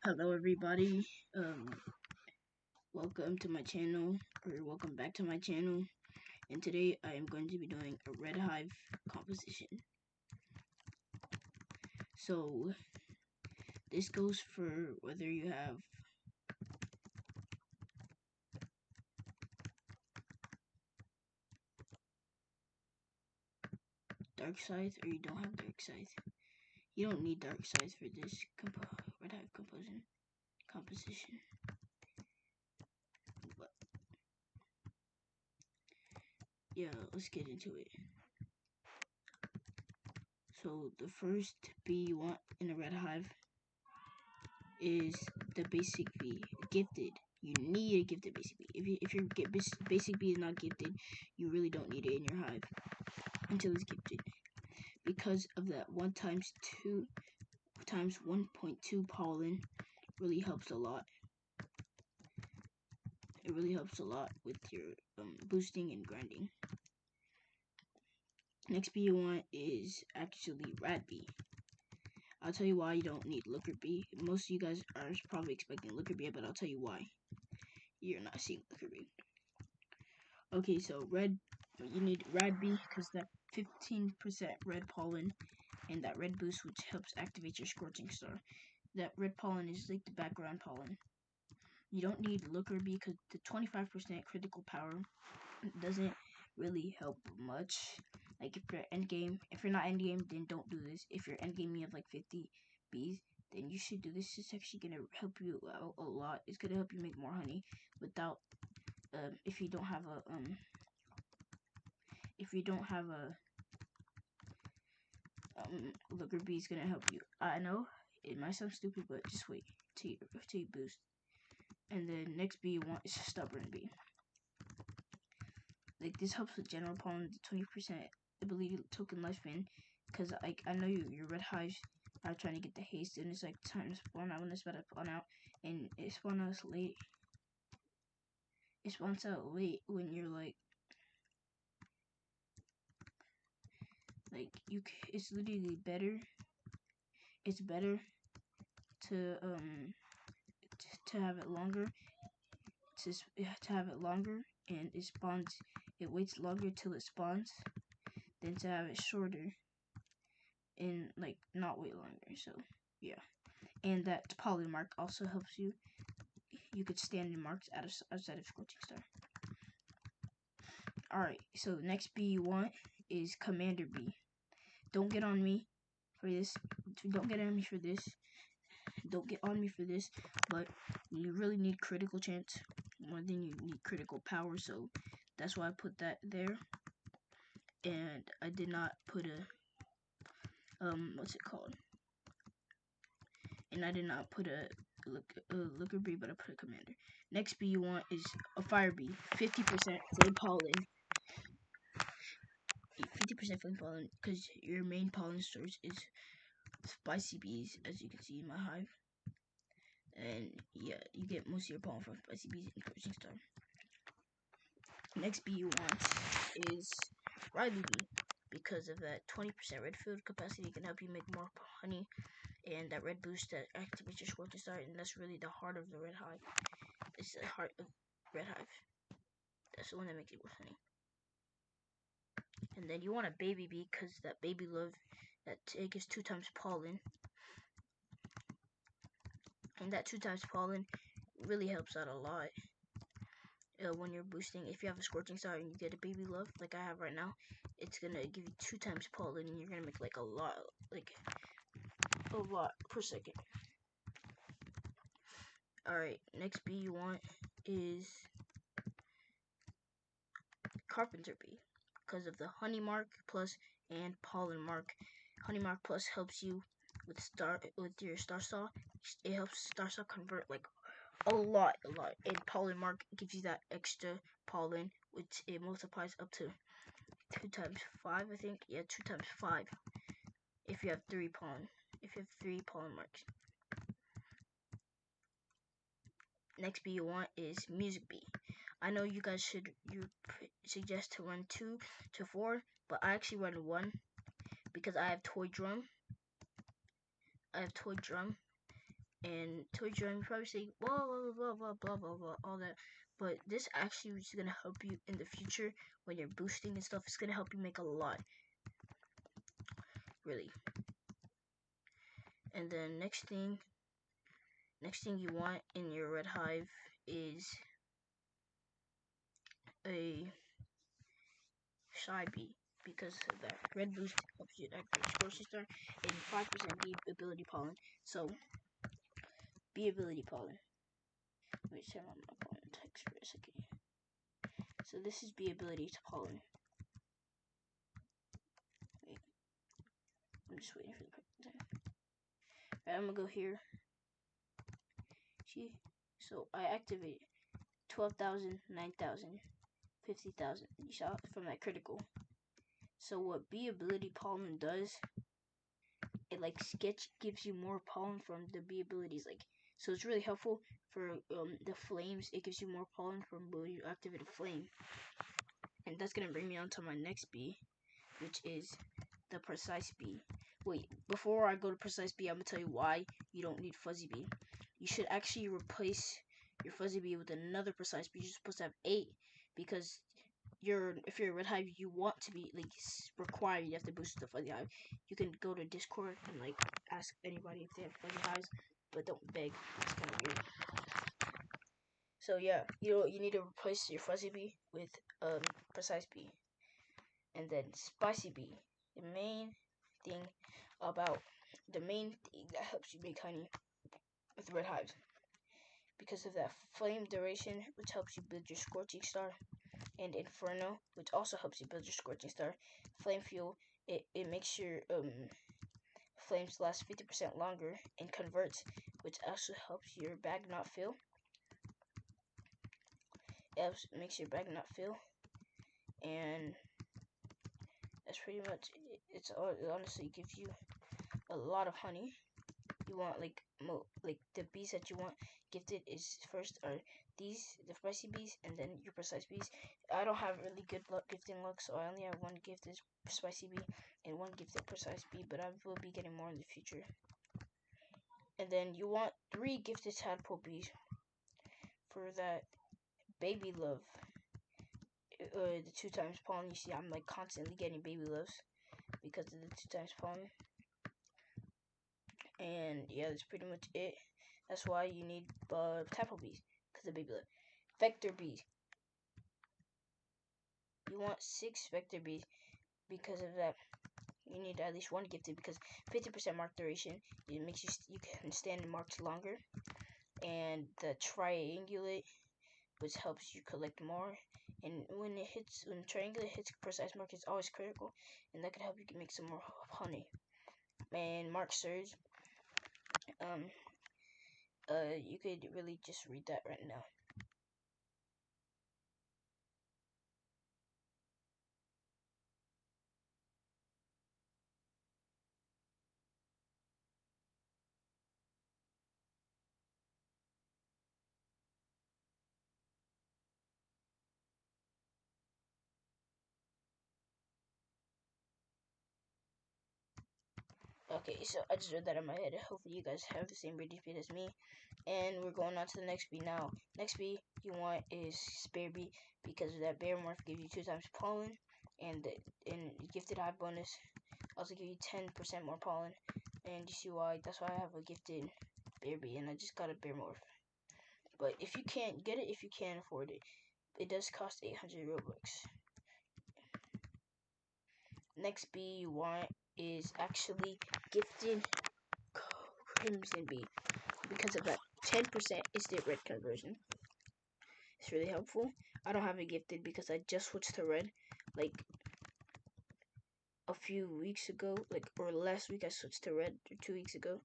Hello everybody. Welcome to my channel, or welcome back to my channel. And today I am going to be doing a red hive composition. So this goes for whether you have dark scythe or you don't have dark scythe. You don't need dark scythe for this red hive composition. But yeah, let's get into it. So the first bee you want in a red hive is the basic bee, gifted. You need a gifted basic bee. If your basic bee is not gifted, you really don't need it in your hive until it's gifted, because of that 1 times 2 times 1.2 pollen really helps a lot. It really helps a lot with your boosting and grinding. Next bee you want is actually rat bee. I'll tell you why you don't need looker bee. Most of you guys are probably expecting looker bee, but I'll tell you why you're not seeing looker bee. Okay, so you need red bee because that 15% red pollen and that red boost, which helps activate your scorching star. That red pollen is like the background pollen. You don't need looker bee because the 25% critical power doesn't really help much. Like if you're not end game, then don't do this. If you're end game, you have like 50 bees, then you should do this. It's actually gonna help you out a lot. It's gonna help you make more honey without if you don't have a looker bee is gonna help you. I know it might sound stupid, but just wait till you boost. And then next bee you want is stubborn bee. Like this helps with general pollen, 20% ability token lifespan. Cause like I know your red hives are trying to get the haste, and it's like time to spawn out when it's about to spawn out, and it spawns out late. It spawns out late when you're like you. It's literally better. It's better to have it longer. To have it longer, and it spawns. It waits longer till it spawns, than to have it shorter and like not wait longer. So yeah, and that pollen mark also helps you. You could stand in marks outside of Scorching Star. Alright, so the next bee you want is Commander Bee. Don't get on me for this. Don't get on me for this. Don't get on me for this. But you really need critical chance more than you need critical power. So that's why I put that there. And I did not put a what's it called? And I did not put a looker bee, but I put a commander. Next bee you want is a fire bee. 50% flame pollen. 50% flame pollen, because your main pollen source is spicy bees, as you can see in my hive. And yeah, you get most of your pollen from spicy bees and Scorching Star. Next bee you want is Riley bee. Because of that 20% red food capacity, can help you make more honey, and that red boost that activates your Scorching Star, and that's really the heart of the red hive. It's the heart of red hive. That's the one that makes it worth honey. And then you want a baby bee, because that baby love that gives 2 times pollen. And that 2 times pollen really helps out a lot when you're boosting. If you have a Scorching Star and you get a baby love like I have right now, it's gonna give you 2 times pollen, and you're gonna make like a lot per second. Alright, next bee you want is Carpenter bee, because of the honey mark plus and pollen mark. Honey mark plus helps you with your star saw. It helps star saw convert like a lot, and pollen mark gives you that extra pollen, which it multiplies up to 2 times 5, I think. Yeah, 2 times 5 if you have 3 pollen. If you have 3 pollen marks. Next bee you want is music bee. I know you guys suggest to run 2 to 4, but I actually run 1 because I have toy drum. And towards your end, you probably say blah blah blah blah blah blah blah all that. But this actually is gonna help you in the future when you're boosting and stuff. It's gonna help you make a lot, really. And then next thing you want in your red hive is a shy bee, because that red boost helps you activate grocery store and 5% bee ability pollen. So bee ability pollen. Wait, turn on my pollen text for a second. So this is bee ability to pollen. Wait, I'm just waiting for the perfect time. Alright, I'm gonna go here. See, so I activate 12,000, 9,000, 50,000. You saw it from that critical. So what bee ability pollen does, it like gives you more pollen from the bee abilities, like, so it's really helpful for the flames. It gives you more pollen from when you activate a flame. And that's gonna bring me on to my next bee, which is the precise bee. Wait, before I go to precise bee, I'm gonna tell you why you don't need fuzzy bee. You should actually replace your fuzzy bee with another precise bee. You're supposed to have 8, because if you're a red hive, you want to be like required. You have to boost the fuzzy hive. You can go to Discord and like ask anybody if they have fuzzy hives, but don't beg. It's kind of weird. So yeah, you need to replace your fuzzy bee with precise bee, and then spicy bee. The main thing that helps you make honey with red hives, because of that flame duration, which helps you build your scorching star, and inferno, which also helps you build your scorching star. Flame fuel, it makes your flames last 50% longer, and converts, which also helps your bag not fill. It makes your bag not fill, and that's pretty much it. It honestly gives you a lot of honey. You want like the bees that you want gifted is first are these, the spicy bees, and then your precise bees. I don't have really good gifting luck, so I only have one gifted spicy bee and one gifted precise bee, but I will be getting more in the future. And then you want 3 gifted tadpole bees for that baby love. The 2 times pollen. You see, I'm like constantly getting baby loves because of the 2 times pollen. And yeah, that's pretty much it. That's why you need tadpole bees, because of baby love. Vector bees. You want 6 vector bees because of that. You need at least 1 gifted, because 50% mark duration. It makes you can stand in marks longer. And the triangulate, which helps you collect more. And when triangulate hits precise mark, it's always critical, and that could help you make some more honey. And mark surge. You could really just read that right now. Okay, so I just read that in my head. Hopefully you guys have the same reading speed as me. And we're going on to the next bee now. Next bee you want is spare bee, because of that bear morph gives you 2 times pollen, and gifted hive bonus also give you 10% more pollen. And you see why? That's why I have a gifted bear bee, and I just got a bear morph. But if you can't get it, if you can't afford it, it does cost 800 Robux. Next bee you want is actually gifted crimson bee, because of that 10% instant red conversion. It's really helpful. I don't have it gifted because I just switched to red like a few weeks ago, or last week I switched to red, or 2 weeks ago.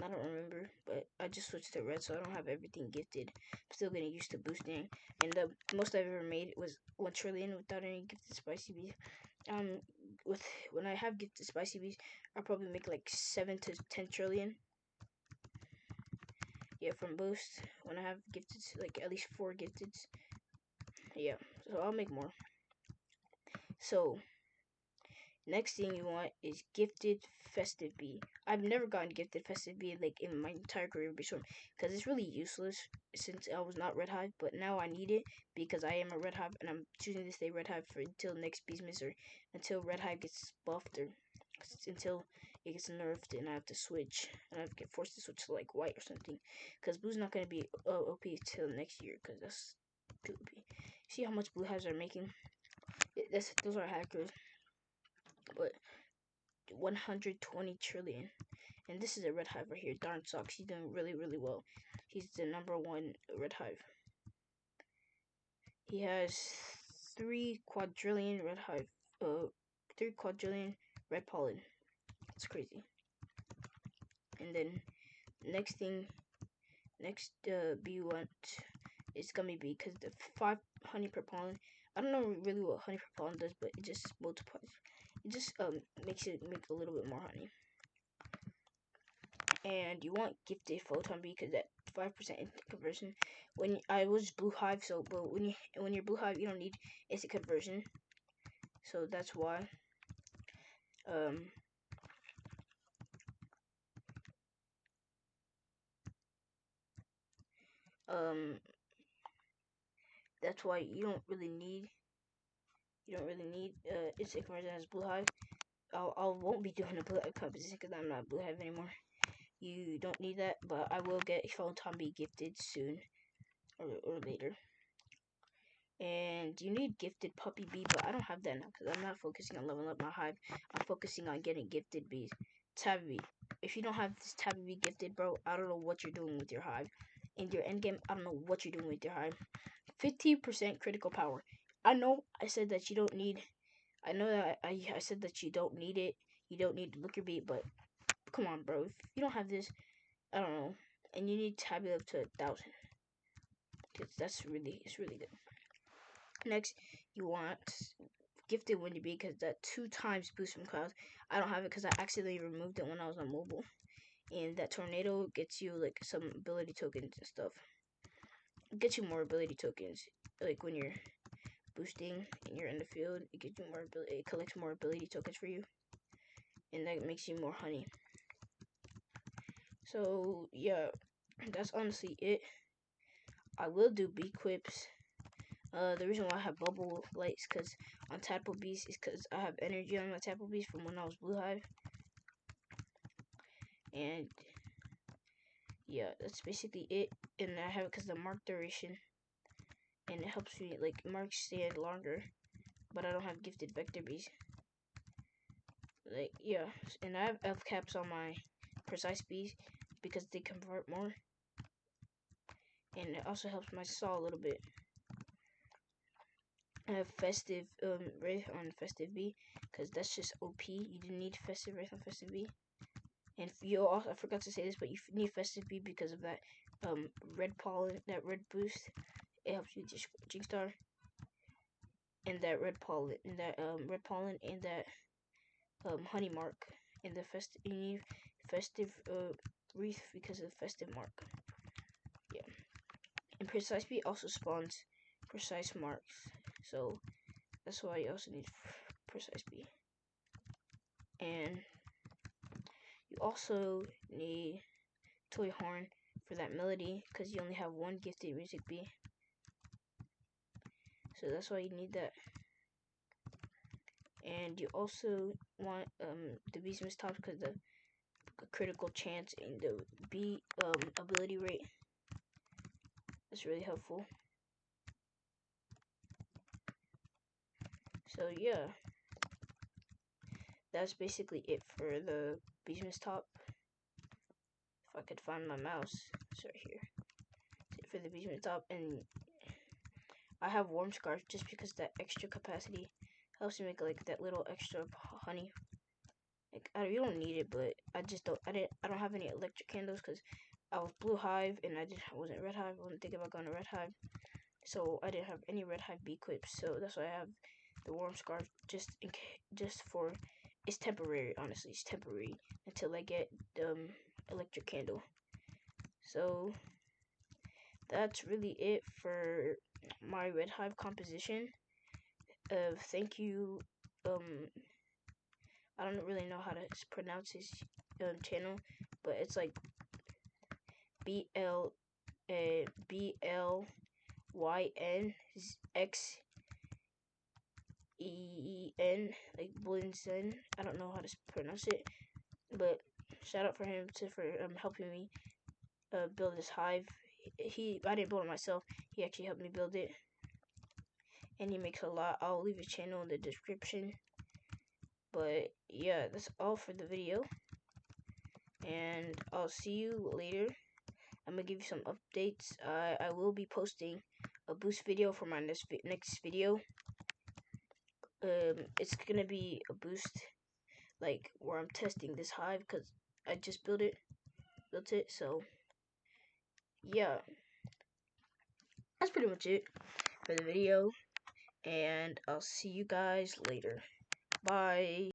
I don't remember, but I just switched to red, so I don't have everything gifted. I'm still getting used to boosting, and the most I've ever made was 1 trillion without any gifted spicy bees. When I have gifted spicy bees, I'll probably make like 7 to 10 trillion. Yeah, from boost. When I have gifted, like at least 4 gifted. Yeah, so I'll make more. So next thing you want is gifted festive bee, I've never gotten gifted festive bee like in my entire career before, because it's really useless since I was not red hive, but now I need it because I am a red hive and I'm choosing to stay red hive for until next beastmas, or until red hive gets buffed, or until it gets nerfed and I have to switch and I get forced to switch to like white or something, because blue's not gonna be OP till next year because that's too OP. See how much blue hives are making? Those are hackers, but 120 trillion. And this is a red hive right here. Darn sucks. He's doing really, really well. He's the #1 red hive. He has 3 quadrillion red hive. 3 quadrillion red pollen. That's crazy. And then next bee you want is gummy bee, because the 5 honey per pollen. I don't know really what honey per pollen does, but it just multiplies. It just makes it make a little bit more honey. And you want gifted photon bee because that 5% conversion. When I was blue hive, so but when you're blue hive, you don't need instant conversion, so that's why. Um, um, that's why you don't really need instant conversion as blue hive. I won't be doing a blue hive composition because I'm not blue hive anymore. You don't need that, but I will get photon bee gifted soon or later. And you need gifted puppy bee, but I don't have that now because I'm not focusing on leveling up my hive. I'm focusing on getting gifted bees. Tabby bee. If you don't have this tabby bee gifted, bro, I don't know what you're doing with your hive. In your end game, I don't know what you're doing with your hive. 15% critical power. I know I said that you don't need. I know that I said that you don't need it. You don't need looker bee, but come on, bro. If you don't have this, I don't know. And you need tabby up to 1,000. Because it's really good. Next, you want gifted windy bee because that 2 times boost from clouds. I don't have it because I accidentally removed it when I was on mobile. And that tornado gets you like some ability tokens and stuff. It gets you more ability tokens. Like when you're boosting and you're in the field, it gives you more ability. It collects more ability tokens for you, and that makes you more honey. So yeah, that's honestly it. I will do bee quips. The reason why I have bubble lights because on tadpole bees is because I have energy on my tadpole bees from when I was blue hive. And yeah, that's basically it. And I have it because the mark duration, and it helps me like marks stand longer. But I don't have gifted vector bees. Like yeah, and I have F caps on my precise bees because they convert more. And it also helps my saw a little bit. I have festive wraith on festive bee because that's just OP. You didn't need festive wraith on festive bee. And you also, I forgot to say this, but you need festive bee because of that red pollen, that red boost. It helps you just jinx star. And that red pollen, and that and that honey mark, and the you need festive wreath because of the festive mark. Yeah. And precise bee also spawns precise marks, so that's why you also need precise bee. And you also need toy horn for that melody because you only have 1 gifted music bee, so that's why you need that. And you also want the beastmas tops because the critical chance and the bee ability rate. That's really helpful. So yeah, that's basically it for the beastmas top. If I could find my mouse, it's right here. That's it for the beastmas top, and I have warm scarf just because that extra capacity helps me make like that little extra honey. Like you don't need it, but I just don't. I don't have any electric candles because I was blue hive and I wasn't red hive. I wasn't thinking about going to red hive, so I didn't have any red hive bee quips. So that's why I have the warm scarf just for. It's temporary, honestly. It's temporary until I get the electric candle. So that's really it for my red hive composition. Thank you. I don't really know how to pronounce his channel, but it's like BLYNXEEN, like Blinzen. I don't know how to pronounce it, but shout out for him for helping me build this hive. I didn't build it myself. He actually helped me build it, and he makes a lot. I'll leave his channel in the description. But yeah, that's all for the video, and I'll see you later. I'm gonna give you some updates. I will be posting a boost video for my next video. It's gonna be a boost, like where I'm testing this hive because I just built it. So yeah, that's pretty much it for the video, and I'll see you guys later. Bye.